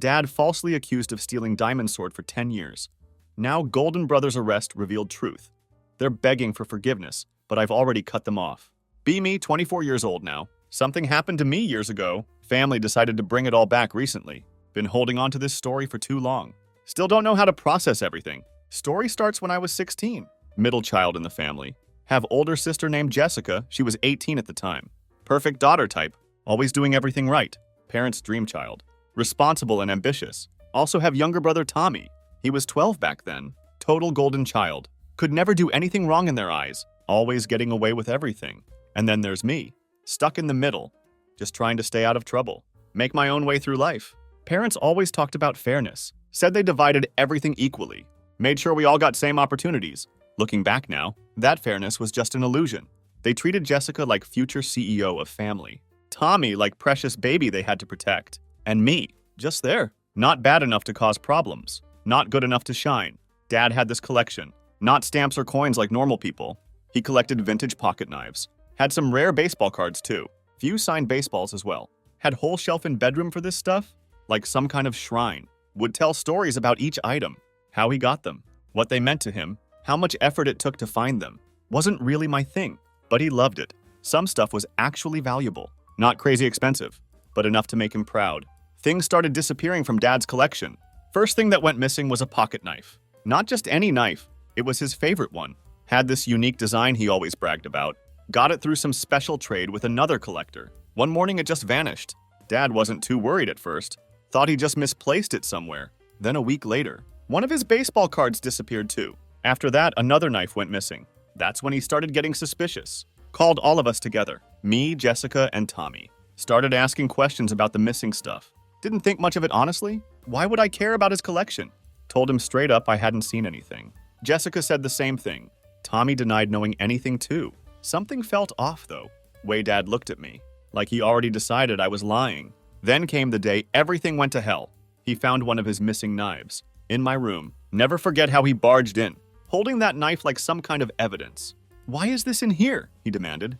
Dad falsely accused of stealing Diamond Sword for 10 years. Now Golden Brothers' arrest revealed truth. They're begging for forgiveness, but I've already cut them off. Be me, 24 years old now. Something happened to me years ago. Family decided to bring it all back recently. Been holding on to this story for too long. Still don't know how to process everything. Story starts when I was 16. Middle child in the family. Have older sister named Jessica. She was 18 at the time. Perfect daughter type. Always doing everything right. Parents' dream child. Responsible and ambitious. Also have younger brother Tommy. He was 12 back then. Total golden child. Could never do anything wrong in their eyes. Always getting away with everything. And then there's me. Stuck in the middle. Just trying to stay out of trouble. Make my own way through life. Parents always talked about fairness. Said they divided everything equally. Made sure we all got same opportunities. Looking back now, that fairness was just an illusion. They treated Jessica like future CEO of family. Tommy like precious baby they had to protect. And me, just there. Not bad enough to cause problems. Not good enough to shine. Dad had this collection. Not stamps or coins like normal people. He collected vintage pocket knives. Had some rare baseball cards too. Few signed baseballs as well. Had whole shelf in bedroom for this stuff. Like some kind of shrine. Would tell stories about each item. How he got them. What they meant to him. How much effort it took to find them. Wasn't really my thing. But he loved it. Some stuff was actually valuable. Not crazy expensive. But enough to make him proud. Things started disappearing from Dad's collection. First thing that went missing was a pocket knife. Not just any knife. It was his favorite one. Had this unique design he always bragged about. Got it through some special trade with another collector. One morning it just vanished. Dad wasn't too worried at first. Thought he just misplaced it somewhere. Then a week later, one of his baseball cards disappeared too. After that, another knife went missing. That's when he started getting suspicious. Called all of us together. Me, Jessica, and Tommy. Started asking questions about the missing stuff. Didn't think much of it honestly. Why would I care about his collection? Told him straight up I hadn't seen anything. Jessica said the same thing. Tommy denied knowing anything too. Something felt off though. Way Dad looked at me. Like he already decided I was lying. Then came the day everything went to hell. He found one of his missing knives. In my room. Never forget how he barged in. Holding that knife like some kind of evidence. Why is this in here? He demanded.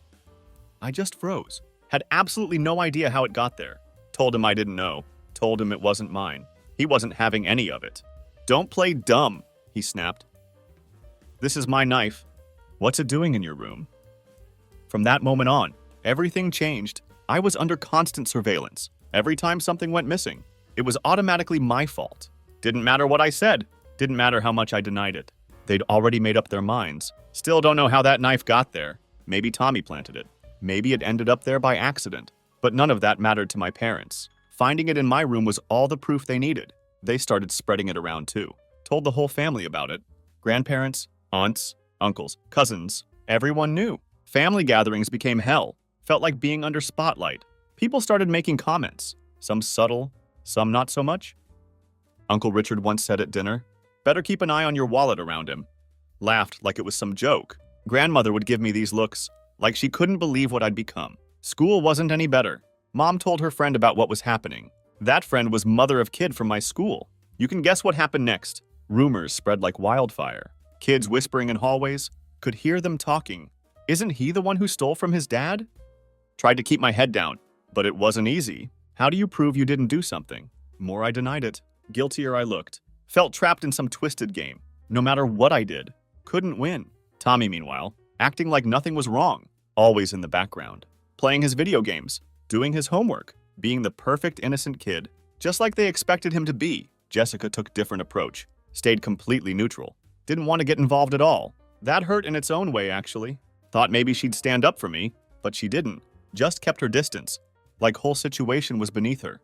I just froze. Had absolutely no idea how it got there. Told him I didn't know. Told him it wasn't mine. He wasn't having any of it. Don't play dumb, he snapped. This is my knife. What's it doing in your room? From that moment on, everything changed. I was under constant surveillance. Every time something went missing, it was automatically my fault. Didn't matter what I said. Didn't matter how much I denied it. They'd already made up their minds. Still don't know how that knife got there. Maybe Tommy planted it. Maybe it ended up there by accident. But none of that mattered to my parents. Finding it in my room was all the proof they needed. They started spreading it around too. Told the whole family about it. Grandparents, aunts, uncles, cousins. Everyone knew. Family gatherings became hell. Felt like being under spotlight. People started making comments. Some subtle, some not so much. Uncle Richard once said at dinner, "Better keep an eye on your wallet around him." Laughed like it was some joke. Grandmother would give me these looks, like she couldn't believe what I'd become. School wasn't any better. Mom told her friend about what was happening. That friend was mother of kid from my school. You can guess what happened next. Rumors spread like wildfire. Kids whispering in hallways. Could hear them talking. Isn't he the one who stole from his dad? Tried to keep my head down, but it wasn't easy. How do you prove you didn't do something? More I denied it. Guiltier I looked. Felt trapped in some twisted game. No matter what I did. Couldn't win. Tommy, meanwhile, acting like nothing was wrong. Always in the background. Playing his video games. Doing his homework. Being the perfect innocent kid. Just like they expected him to be. Jessica took different approach. Stayed completely neutral. Didn't want to get involved at all. That hurt in its own way, actually. Thought maybe she'd stand up for me, but she didn't. Just kept her distance. Like whole situation was beneath her.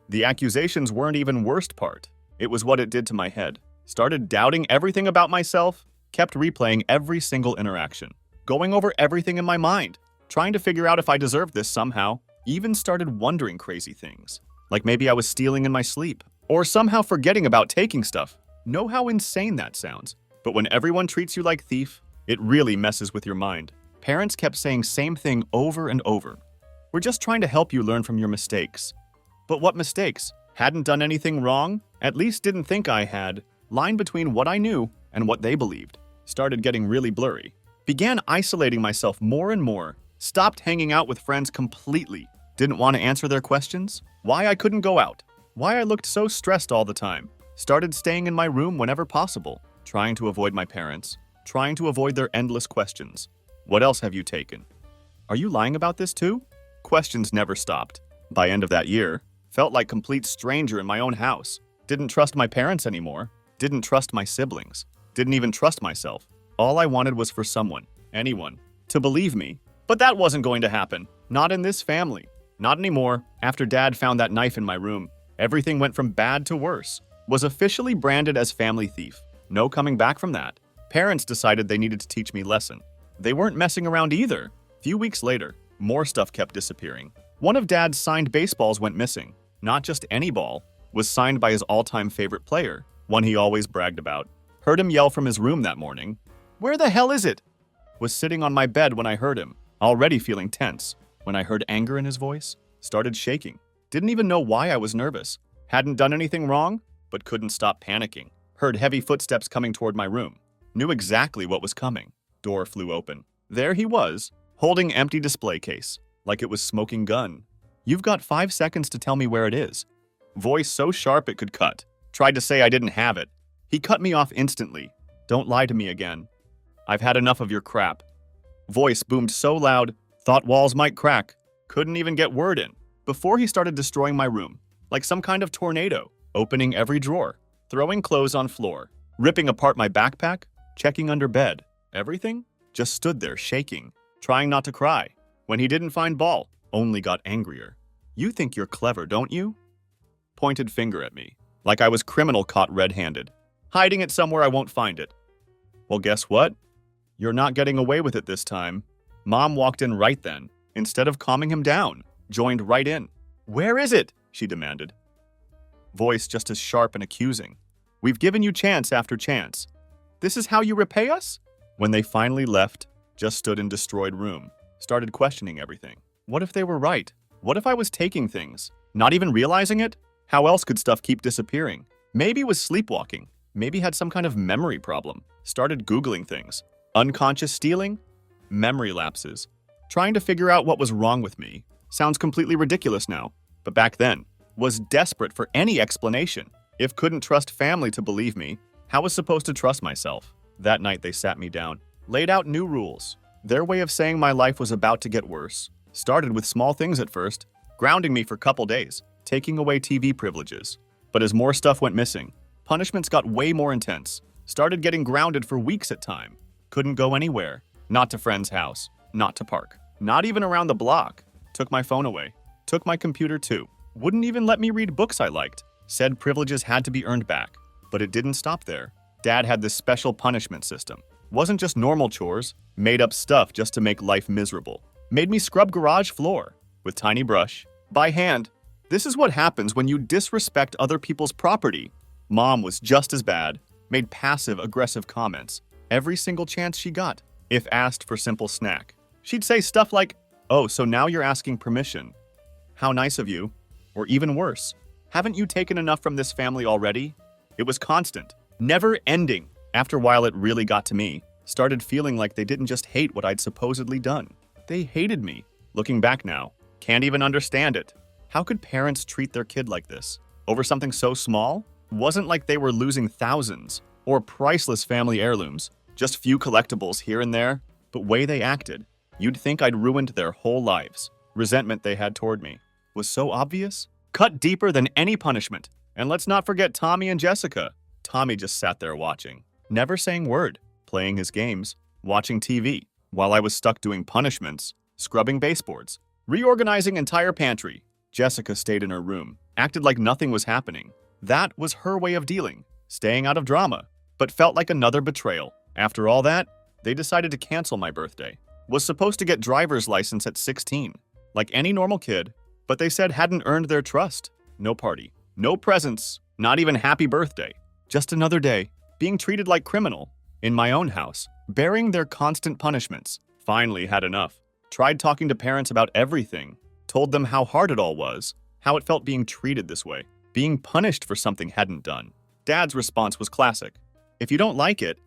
The accusations weren't even worst part. It was what it did to my head. Started doubting everything about myself. Kept replaying every single interaction. Going over everything in my mind. Trying to figure out if I deserved this somehow. Even started wondering crazy things. Like maybe I was stealing in my sleep. Or somehow forgetting about taking stuff. Know how insane that sounds. But when everyone treats you like thief, it really messes with your mind. Parents kept saying same thing over and over. We're just trying to help you learn from your mistakes. But what mistakes? Hadn't done anything wrong? At least didn't think I had. Line between what I knew and what they believed. Started getting really blurry. Began isolating myself more and more. Stopped hanging out with friends completely. Didn't want to answer their questions. Why I couldn't go out. Why I looked so stressed all the time. Started staying in my room whenever possible, trying to avoid my parents, trying to avoid their endless questions. What else have you taken? Are you lying about this too? Questions never stopped. By end of that year, felt like complete stranger in my own house. Didn't trust my parents anymore. Didn't trust my siblings. Didn't even trust myself. All I wanted was for someone, anyone, to believe me. But that wasn't going to happen. Not in this family. Not anymore. After Dad found that knife in my room, everything went from bad to worse. Was officially branded as family thief. No coming back from that. Parents decided they needed to teach me a lesson. They weren't messing around either. Few weeks later, more stuff kept disappearing. One of Dad's signed baseballs went missing. Not just any ball. Was signed by his all-time favorite player, one he always bragged about. Heard him yell from his room that morning. "Where the hell is it?" Was sitting on my bed when I heard him, already feeling tense. When I heard anger in his voice, started shaking. Didn't even know why I was nervous. Hadn't done anything wrong, but couldn't stop panicking. Heard heavy footsteps coming toward my room. Knew exactly what was coming. Door flew open. There he was, holding empty display case, like it was smoking gun. "You've got 5 seconds to tell me where it is." Voice so sharp it could cut. Tried to say I didn't have it. He cut me off instantly. "Don't lie to me again. I've had enough of your crap." Voice boomed so loud, thought walls might crack. Couldn't even get word in. Before he started destroying my room, like some kind of tornado, opening every drawer, throwing clothes on floor, ripping apart my backpack, checking under bed. Everything just stood there shaking, trying not to cry. When he didn't find ball, only got angrier. "You think you're clever, don't you?" Pointed finger at me, like I was criminal caught red-handed. Hiding it somewhere I won't find it. Well, guess what? You're not getting away with it this time. Mom walked in right then. Instead of calming him down, joined right in. "Where is it?" she demanded. Voice just as sharp and accusing. "We've given you chance after chance. This is how you repay us?" When they finally left, just stood in destroyed room. Started questioning everything. What if they were right? What if I was taking things? Not even realizing it? How else could stuff keep disappearing? Maybe was sleepwalking. Maybe had some kind of memory problem. Started Googling things. Unconscious stealing? Memory lapses. Trying to figure out what was wrong with me. Sounds completely ridiculous now. But back then, was desperate for any explanation. If couldn't trust family to believe me, how was supposed to trust myself? That night they sat me down. Laid out new rules. Their way of saying my life was about to get worse. Started with small things at first. Grounding me for couple days. Taking away TV privileges. But as more stuff went missing, punishments got way more intense. Started getting grounded for weeks at time. Couldn't go anywhere. Not to friend's house. Not to park. Not even around the block. Took my phone away. Took my computer too. Wouldn't even let me read books I liked. Said privileges had to be earned back. But it didn't stop there. Dad had this special punishment system. Wasn't just normal chores. Made up stuff just to make life miserable. Made me scrub garage floor. With tiny brush. By hand. This is what happens when you disrespect other people's property. Mom was just as bad. Made passive-aggressive comments. Every single chance she got. If asked for simple snack. She'd say stuff like, "Oh, so now you're asking permission. How nice of you." Or even worse, "Haven't you taken enough from this family already?" It was constant. Never ending. After a while it really got to me. Started feeling like they didn't just hate what I'd supposedly done. They hated me. Looking back now, can't even understand it. How could parents treat their kid like this? Over something so small? Wasn't like they were losing thousands. Or priceless family heirlooms. Just few collectibles here and there. But way they acted, you'd think I'd ruined their whole lives. Resentment they had toward me was so obvious. Cut deeper than any punishment. And let's not forget Tommy and Jessica. Tommy just sat there watching. Never saying word. Playing his games. Watching TV. While I was stuck doing punishments. Scrubbing baseboards. Reorganizing entire pantry. Jessica stayed in her room. Acted like nothing was happening. That was her way of dealing. Staying out of drama. But felt like another betrayal. After all that, they decided to cancel my birthday. Was supposed to get driver's license at 16. Like any normal kid. But they said hadn't earned their trust. No party. No presents. Not even happy birthday. Just another day. Being treated like criminal. In my own house. Bearing their constant punishments. Finally had enough. Tried talking to parents about everything. Told them how hard it all was. How it felt being treated this way. Being punished for something hadn't done. Dad's response was classic. "If you don't like it,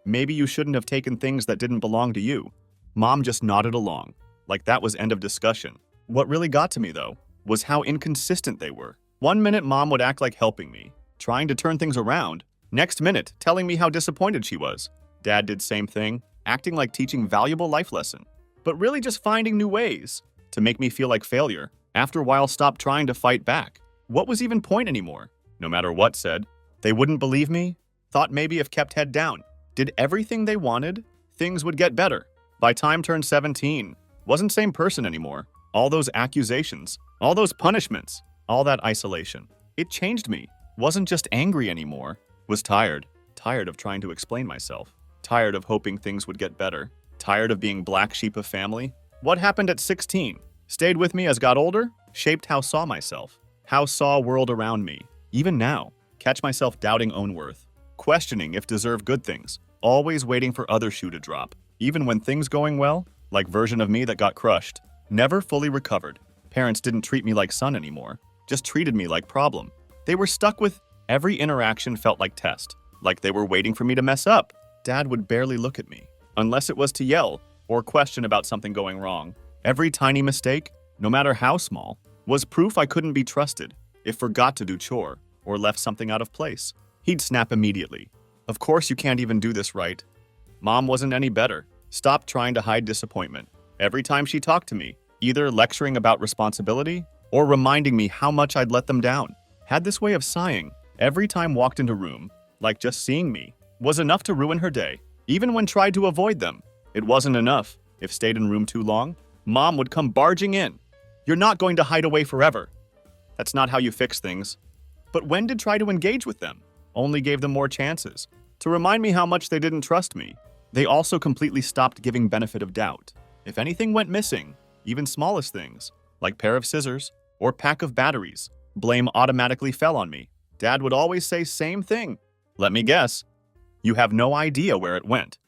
maybe you shouldn't have taken things that didn't belong to you." Mom just nodded along. Like that was end of discussion. What really got to me, though, was how inconsistent they were. One minute, Mom would act like helping me, trying to turn things around. Next minute, telling me how disappointed she was. Dad did same thing, acting like teaching valuable life lesson, but really just finding new ways to make me feel like failure. After a while, stopped trying to fight back. What was even point anymore? No matter what said, they wouldn't believe me. Thought maybe if kept head down, did everything they wanted, things would get better. By time turned 17, wasn't same person anymore. All those accusations, all those punishments, all that isolation. It changed me. Wasn't just angry anymore. Was tired. Tired of trying to explain myself. Tired of hoping things would get better. Tired of being black sheep of family. What happened at 16? Stayed with me as got older, shaped how saw myself. How saw world around me. Even now, catch myself doubting own worth. Questioning if deserve good things. Always waiting for other shoe to drop. Even when things going well, like version of me that got crushed. Never fully recovered. Parents didn't treat me like son anymore. Just treated me like problem. They were stuck with every interaction felt like test. Like they were waiting for me to mess up. Dad would barely look at me. Unless it was to yell or question about something going wrong. Every tiny mistake, no matter how small, was proof I couldn't be trusted if forgot to do chore or left something out of place. He'd snap immediately. Of course you can't even do this right. Mom wasn't any better. Stopped trying to hide disappointment. Every time she talked to me, either lecturing about responsibility or reminding me how much I'd let them down. Had this way of sighing every time walked into room, like just seeing me was enough to ruin her day. Even when tried to avoid them, it wasn't enough. If stayed in room too long, Mom would come barging in. You're not going to hide away forever. That's not how you fix things. But when did try to engage with them? Only gave them more chances. To remind me how much they didn't trust me. They also completely stopped giving benefit of doubt. If anything went missing, even smallest things, like pair of scissors or pack of batteries, blame automatically fell on me. Dad would always say same thing. Let me guess. You have no idea where it went.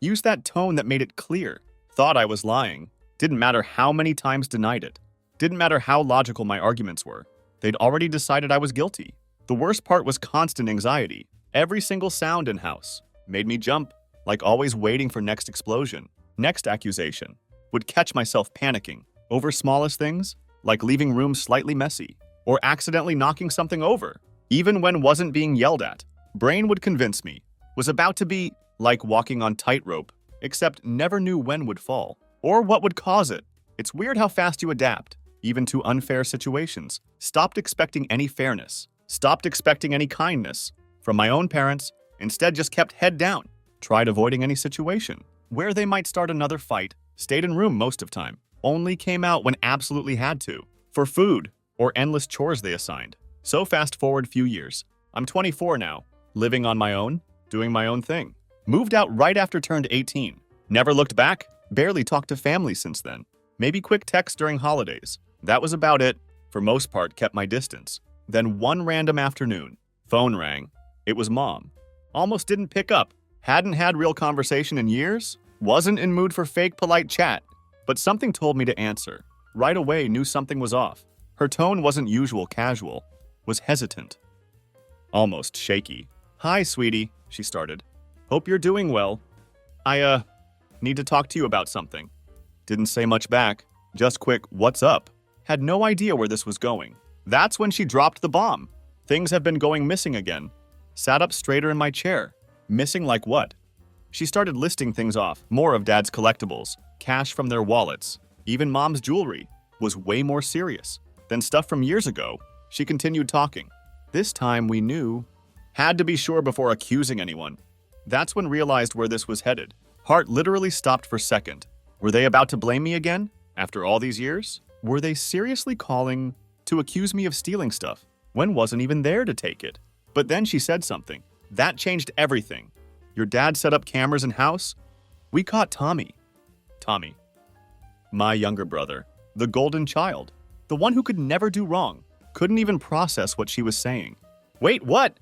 Use that tone that made it clear. Thought I was lying. Didn't matter how many times denied it. Didn't matter how logical my arguments were. They'd already decided I was guilty. The worst part was constant anxiety. Every single sound in house made me jump, like always waiting for next explosion, next accusation. Would catch myself panicking over smallest things, like leaving rooms slightly messy, or accidentally knocking something over, even when wasn't being yelled at. Brain would convince me, was about to be like walking on tightrope, except never knew when would fall, or what would cause it. It's weird how fast you adapt, even to unfair situations. Stopped expecting any fairness, stopped expecting any kindness from my own parents, instead just kept head down, tried avoiding any situation where they might start another fight, stayed in room most of time, only came out when absolutely had to, for food or endless chores they assigned. So fast forward few years. I'm 24 now, living on my own, doing my own thing. Moved out right after turned 18. Never looked back, barely talked to family since then. Maybe quick texts during holidays. That was about it. For most part, kept my distance. Then one random afternoon, phone rang. It was Mom. Almost didn't pick up. Hadn't had real conversation in years. Wasn't in mood for fake polite chat. But something told me to answer. Right away knew something was off. Her tone wasn't usual casual. Was hesitant. Almost shaky. Hi, sweetie, she started. Hope you're doing well. I, need to talk to you about something. Didn't say much back. Just quick, what's up? Had no idea where this was going. That's when she dropped the bomb. Things have been going missing again. Sat up straighter in my chair. Missing like what? She started listing things off. More of Dad's collectibles, cash from their wallets, even Mom's jewelry. Was way more serious than stuff from years ago. She continued talking. This time we knew. Had to be sure before accusing anyone. That's when realized where this was headed. Heart literally stopped for a second. Were they about to blame me again? After all these years? Were they seriously calling to accuse me of stealing stuff when wasn't even there to take it? But then she said something. That changed everything. Your dad set up cameras in house? We caught Tommy. Tommy. My younger brother. The golden child. The one who could never do wrong. Couldn't even process what she was saying. Wait, what?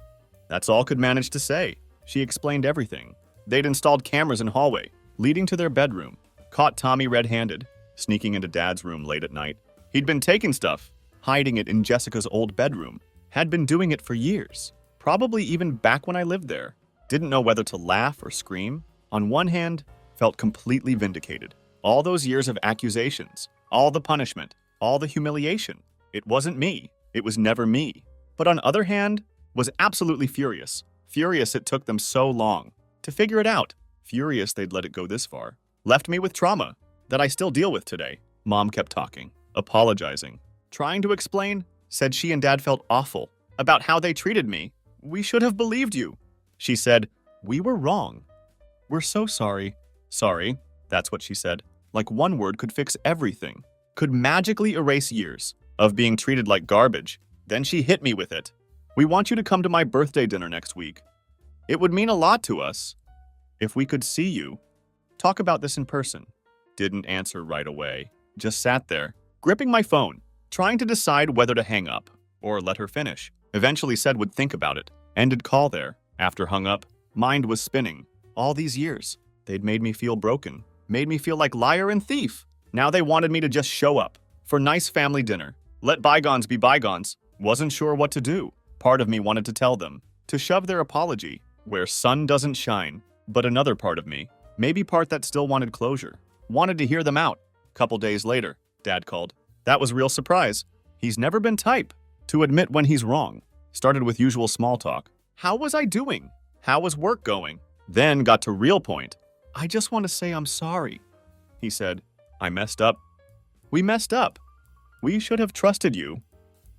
That's all could manage to say. She explained everything. They'd installed cameras in hallway, leading to their bedroom. Caught Tommy red-handed, sneaking into Dad's room late at night. He'd been taking stuff, hiding it in Jessica's old bedroom. Had been doing it for years. Probably even back when I lived there. Didn't know whether to laugh or scream. On one hand, felt completely vindicated. All those years of accusations, all the punishment, all the humiliation. It wasn't me. It was never me. But on the other hand, was absolutely furious. Furious it took them so long to figure it out. Furious they'd let it go this far. Left me with trauma that I still deal with today. Mom kept talking, apologizing, trying to explain, said she and Dad felt awful about how they treated me. We should have believed you. She said, we were wrong. We're so sorry. Sorry, that's what she said. Like one word could fix everything. Could magically erase years of being treated like garbage. Then she hit me with it. We want you to come to my birthday dinner next week. It would mean a lot to us if we could see you. Talk about this in person. Didn't answer right away. Just sat there, gripping my phone, trying to decide whether to hang up or let her finish. Eventually said would think about it. Ended call there. After hung up, mind was spinning. All these years, they'd made me feel broken. Made me feel like liar and thief. Now they wanted me to just show up for nice family dinner. Let bygones be bygones. Wasn't sure what to do. Part of me wanted to tell them, to shove their apology where sun doesn't shine. But another part of me, maybe part that still wanted closure, wanted to hear them out. Couple days later, Dad called. That was real surprise. He's never been type to admit when he's wrong. Started with usual small talk. How was I doing? How was work going? Then got to real point. I just want to say I'm sorry. He said, I messed up. We messed up. We should have trusted you.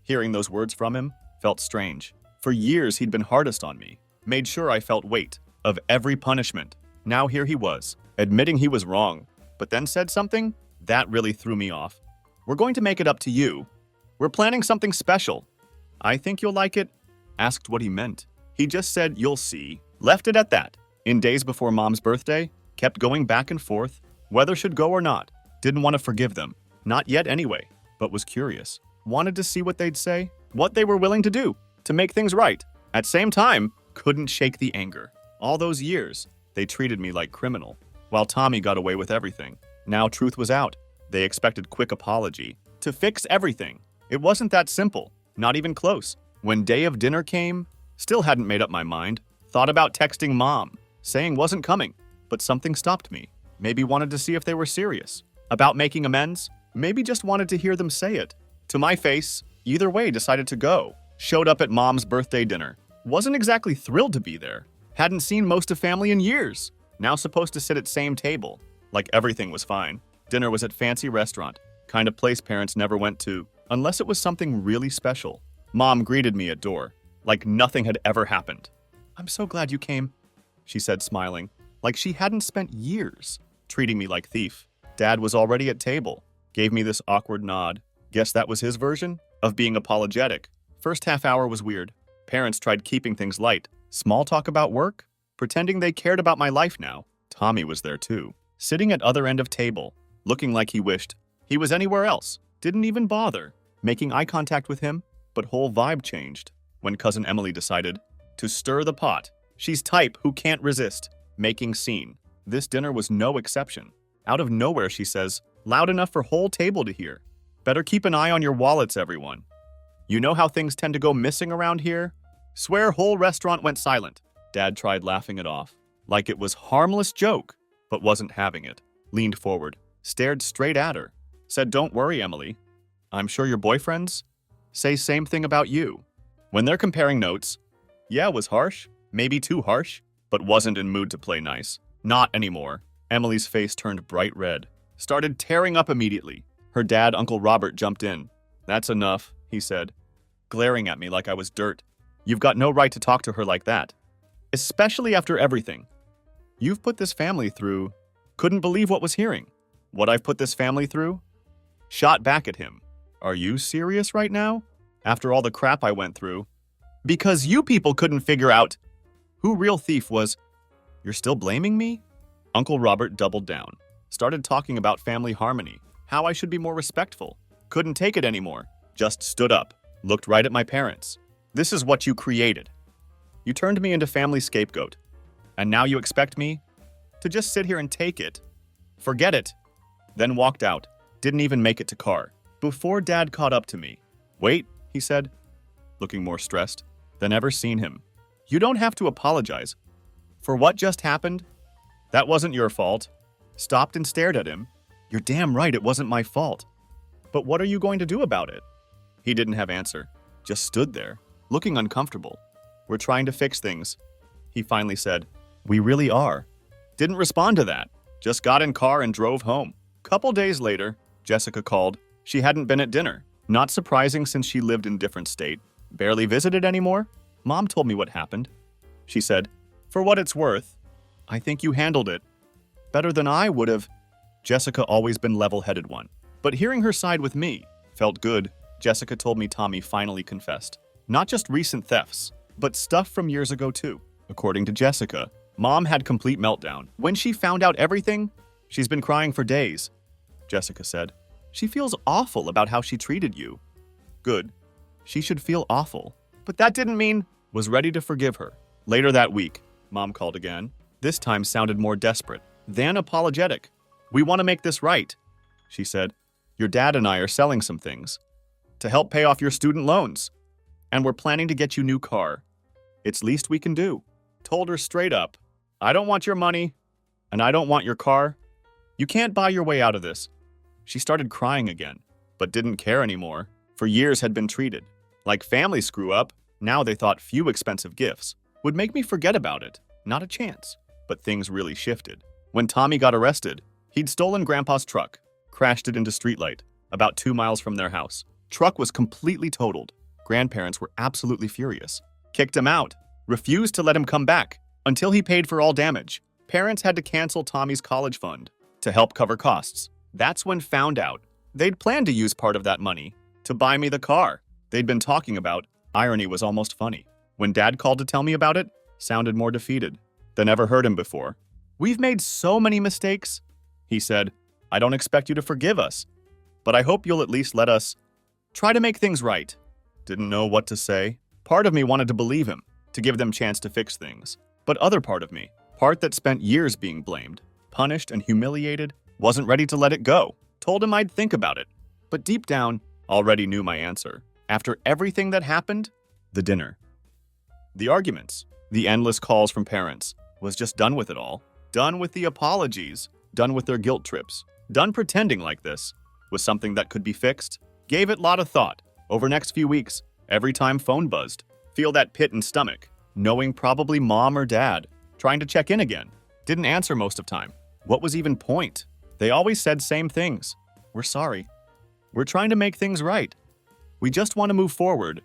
Hearing those words from him felt strange. For years he'd been hardest on me. Made sure I felt weight of every punishment. Now here he was, admitting he was wrong, but then said something that really threw me off. We're going to make it up to you. We're planning something special. I think you'll like it. Asked what he meant. He just said, you'll see. Left it at that. In days before Mom's birthday, kept going back and forth, whether should go or not. Didn't want to forgive them. Not yet anyway, but was curious. Wanted to see what they'd say, what they were willing to do to make things right. At same time, couldn't shake the anger. All those years, they treated me like criminal, while Tommy got away with everything. Now truth was out. They expected quick apology to fix everything. It wasn't that simple, not even close. When day of dinner came, still hadn't made up my mind. Thought about texting Mom, saying wasn't coming, but something stopped me. Maybe wanted to see if they were serious about making amends. Maybe just wanted to hear them say it. To my face, either way decided to go. Showed up at Mom's birthday dinner. Wasn't exactly thrilled to be there. Hadn't seen most of family in years. Now supposed to sit at same table. Like everything was fine. Dinner was at fancy restaurant. Kind of place parents never went to, unless it was something really special. Mom greeted me at door, like nothing had ever happened. I'm so glad you came, she said smiling, like she hadn't spent years treating me like thief. Dad was already at table. Gave me this awkward nod. Guess that was his version of being apologetic. First half hour was weird. Parents tried keeping things light. Small talk about work? Pretending they cared about my life now. Tommy was there too. Sitting at other end of table. Looking like he wished he was anywhere else. Didn't even bother making eye contact with him. But whole vibe changed when Cousin Emily decided to stir the pot. She's type who can't resist making scene. This dinner was no exception. Out of nowhere, she says, loud enough for whole table to hear. Better keep an eye on your wallets, everyone. You know how things tend to go missing around here? Swear whole restaurant went silent. Dad tried laughing it off, like it was harmless joke, but wasn't having it. Leaned forward, stared straight at her, said, don't worry, Emily. I'm sure your boyfriends say same thing about you. When they're comparing notes, yeah, was harsh, maybe too harsh, but wasn't in mood to play nice. Not anymore. Emily's face turned bright red. Started tearing up immediately. Her dad, Uncle Robert, jumped in. That's enough, he said, glaring at me like I was dirt. You've got no right to talk to her like that. Especially after everything you've put this family through. Couldn't believe what was hearing. What I've put this family through? Shot back at him. Are you serious right now? After all the crap I went through? Because you people couldn't figure out who real thief was. You're still blaming me? Uncle Robert doubled down. Started talking about family harmony. How I should be more respectful. Couldn't take it anymore. Just stood up. Looked right at my parents. This is what you created. You turned me into family scapegoat. And now you expect me to just sit here and take it? Forget it. Then walked out. Didn't even make it to car. Before Dad caught up to me. Wait, he said, looking more stressed than ever seen him. You don't have to apologize for what just happened. That wasn't your fault. Stopped and stared at him. You're damn right it wasn't my fault. But what are you going to do about it? He didn't have answer. just stood there, looking uncomfortable. "We're trying to fix things," he finally said. "We really are." Didn't respond to that. Just got in car and drove home. Couple days later, Jessica called. She hadn't been at dinner. Not surprising since she lived in a different state. Barely visited anymore. Mom told me what happened. She said, "For what it's worth, I think you handled it better than I would have." Jessica always been level-headed one. But hearing her side with me felt good. Jessica told me Tommy finally confessed. Not just recent thefts, but stuff from years ago too. According to Jessica, Mom had complete meltdown. When she found out everything, she's been crying for days. Jessica said, "She feels awful about how she treated you." Good. She should feel awful. But that didn't mean was ready to forgive her. Later that week, Mom called again. This time sounded more desperate than apologetic. "We want to make this right," she said. "Your dad and I are selling some things to help pay off your student loans, and we're planning to get you a new car. It's least we can do." Told her straight up, "I don't want your money, and I don't want your car. You can't buy your way out of this." She started crying again, but didn't care anymore. For years had been treated like family screw-up. Now they thought few expensive gifts would make me forget about it. Not a chance. But things really shifted. When Tommy got arrested, he'd stolen Grandpa's truck, crashed it into streetlight, about 2 miles from their house. Truck was completely totaled. Grandparents were absolutely furious. Kicked him out, refused to let him come back until he paid for all damage. Parents had to cancel Tommy's college fund to help cover costs. That's when found out they'd planned to use part of that money to buy me the car they'd been talking about. Irony was almost funny. When Dad called to tell me about it, sounded more defeated than ever heard him before. "We've made so many mistakes," he said. "I don't expect you to forgive us, but I hope you'll at least let us try to make things right." Didn't know what to say. Part of me wanted to believe him, to give them chance to fix things. But other part of me, part that spent years being blamed, punished and humiliated, wasn't ready to let it go. Told him I'd think about it, but deep down, already knew my answer. After everything that happened, the dinner, the arguments, the endless calls from parents, was just done with it all. Done with the apologies, done with their guilt trips, done pretending like this was something that could be fixed. Gave it a lot of thought. Over next few weeks, every time phone buzzed, feel that pit in stomach, knowing probably Mom or Dad, trying to check in again. Didn't answer most of time. What was even point? They always said same things. "We're sorry. We're trying to make things right. We just want to move forward."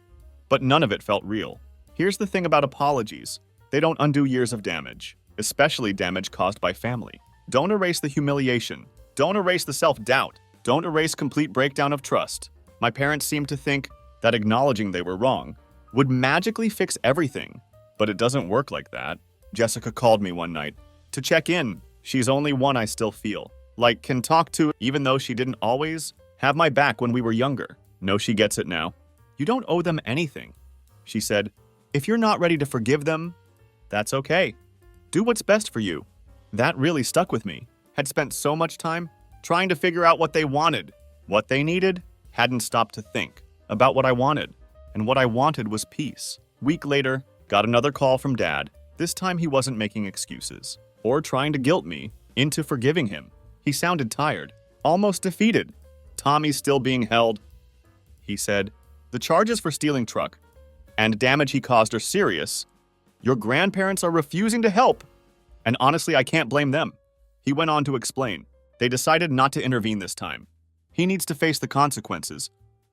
But none of it felt real. Here's the thing about apologies. They don't undo years of damage, especially damage caused by family. Don't erase the humiliation. Don't erase the self-doubt. Don't erase complete breakdown of trust. My parents seemed to think that acknowledging they were wrong would magically fix everything, but it doesn't work like that. Jessica called me one night to check in. She's only one I still feel like can talk to, even though she didn't always have my back when we were younger. No, she gets it now. "You don't owe them anything," she said. "If you're not ready to forgive them, that's okay. Do what's best for you." That really stuck with me. Had spent so much time trying to figure out what they wanted, what they needed, hadn't stopped to think about what I wanted. And what I wanted was peace. Week later, got another call from Dad. This time he wasn't making excuses or trying to guilt me into forgiving him. He sounded tired, almost defeated. "Tommy's still being held," he said. "The charges for stealing truck and damage he caused are serious. Your grandparents are refusing to help. And honestly, I can't blame them." He went on to explain. They decided not to intervene this time. He needs to face the consequences.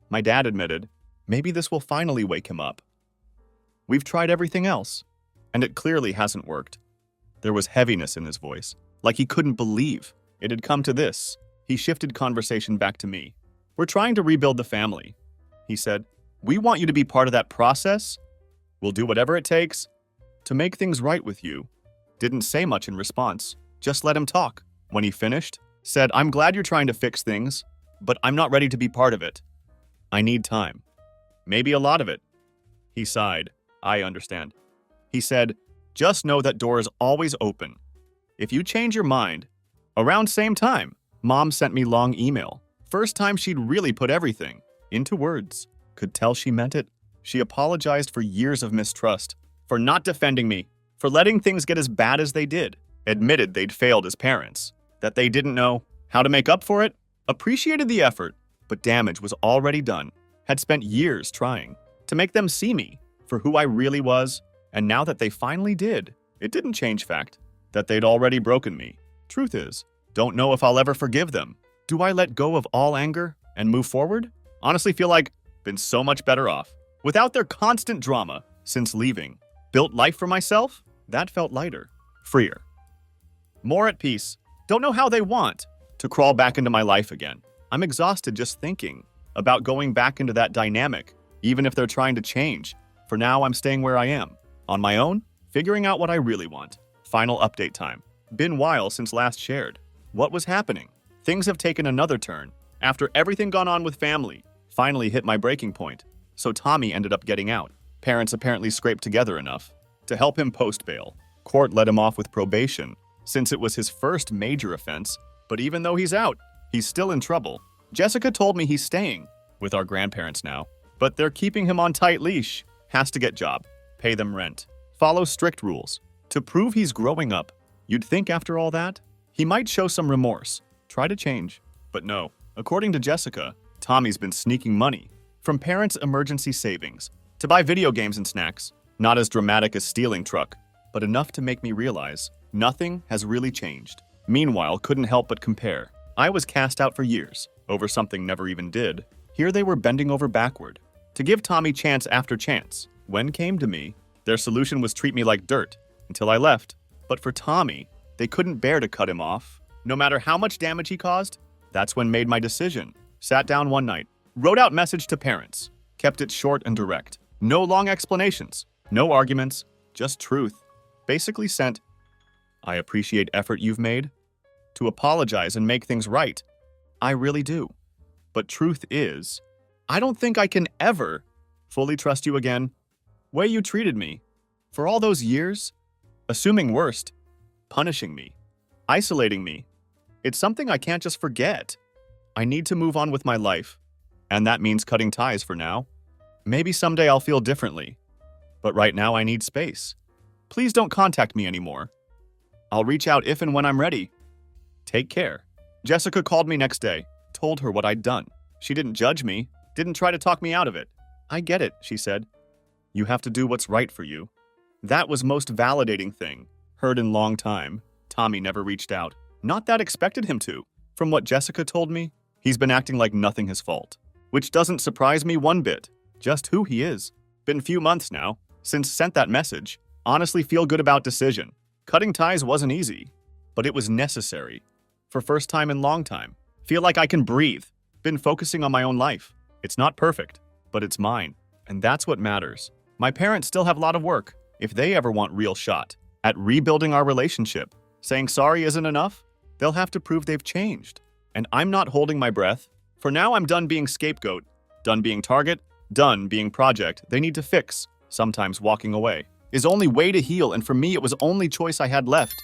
My dad admitted, maybe this will finally wake him up. We've tried everything else, and it clearly hasn't worked. There was heaviness in his voice, like he couldn't believe it had come to this. He shifted conversation back to me. "We're trying to rebuild the family," he said. "We want you to be part of that process. We'll do whatever it takes to make things right with you." Didn't say much in response, just let him talk. When he finished, said, "I'm glad you're trying to fix things, but I'm not ready to be part of it. I need time. Maybe a lot of it." He sighed. "I understand." He said, "Just know that door is always open. If you change your mind." Around same time, Mom sent me long email. First time she'd really put everything into words. Could tell she meant it. She apologized for years of mistrust, for not defending me, for letting things get as bad as they did. Admitted they'd failed as parents, that they didn't know how to make up for it. Appreciated the effort, but damage was already done. Had spent years trying to make them see me for who I really was. And now that they finally did, it didn't change fact that they'd already broken me. Truth is, don't know if I'll ever forgive them. Do I let go of all anger and move forward? Honestly feel like been so much better off. Without their constant drama since leaving. Built life for myself? That felt lighter, freer. More at peace. Don't know how they want to crawl back into my life again. I'm exhausted just thinking about going back into that dynamic, even if they're trying to change. For now, I'm staying where I am. On my own, figuring out what I really want. Final update time. Been while since last shared. What was happening? Things have taken another turn. After everything gone on with family, finally hit my breaking point. So Tommy ended up getting out. Parents apparently scraped together enough to help him post bail. Court let him off with probation, since it was his first major offense. But even though he's out, he's still in trouble. Jessica told me he's staying with our grandparents now, but they're keeping him on tight leash. Has to get job, pay them rent, follow strict rules. To prove he's growing up, you'd think after all that, he might show some remorse, try to change. But no, according to Jessica, Tommy's been sneaking money from parents' emergency savings to buy video games and snacks. Not as dramatic as stealing truck, but enough to make me realize nothing has really changed. Meanwhile, couldn't help but compare. I was cast out for years over something never even did. Here they were bending over backward to give Tommy chance after chance. When came to me, their solution was treat me like dirt until I left. But for Tommy, they couldn't bear to cut him off. No matter how much damage he caused, that's when made my decision. Sat down one night, wrote out message to parents, kept it short and direct. No long explanations, no arguments, just truth. Basically sent, I appreciate effort you've made to apologize and make things right. I really do. But truth is, I don't think I can ever fully trust you again. Way you treated me for all those years, assuming worst, punishing me, isolating me. It's something I can't just forget. I need to move on with my life, and that means cutting ties for now. Maybe someday I'll feel differently, but right now I need space. Please don't contact me anymore. I'll reach out if and when I'm ready. Take care. Jessica called me next day, told her what I'd done. She didn't judge me, didn't try to talk me out of it. I get it, she said. You have to do what's right for you. That was most validating thing. Heard in long time. Tommy never reached out. Not that expected him to. From what Jessica told me, he's been acting like nothing his fault. Which doesn't surprise me one bit. Just who he is. Been few months now since sent that message. Honestly feel good about decision. Cutting ties wasn't easy, but it was necessary. For first time in long time. Feel like I can breathe. Been focusing on my own life. It's not perfect, but it's mine. And that's what matters. My parents still have a lot of work, if they ever want real shot, at rebuilding our relationship. Saying sorry isn't enough, they'll have to prove they've changed. And I'm not holding my breath. For now, I'm done being scapegoat, done being target, done being project they need to fix. Sometimes walking away is only way to heal, and for me, it was only choice I had left.